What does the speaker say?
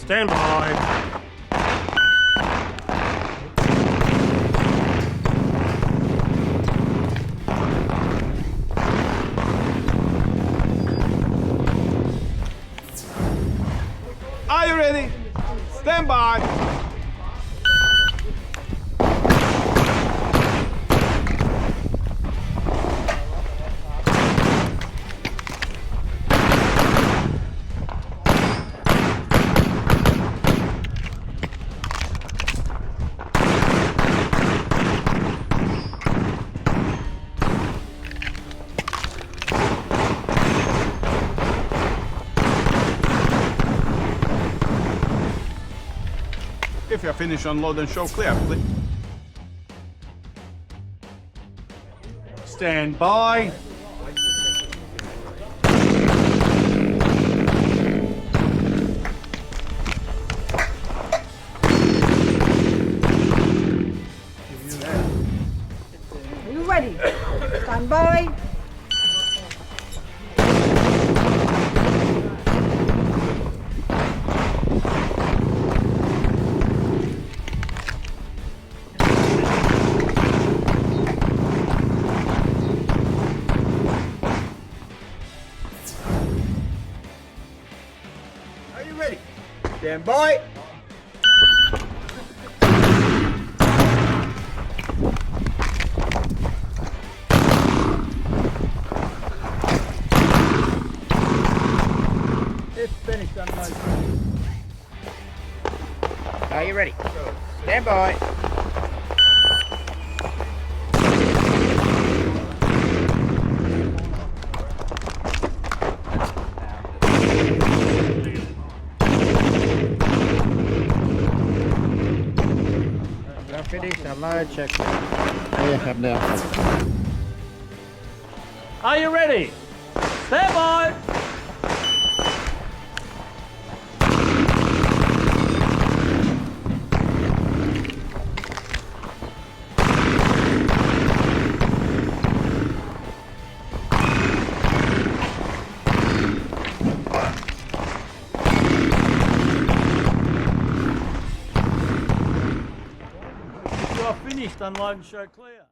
Stand by. Are you ready? Stand by. If you're finished, unload and show clear, please. Stand by. Are you ready? Stand by. Are you ready? Stand by. It's finished, unload. Are you ready? Stand by. Now finish, unload, check. Yeah, I'm now. Are you ready? Stand by. You are finished. Unload and show clear.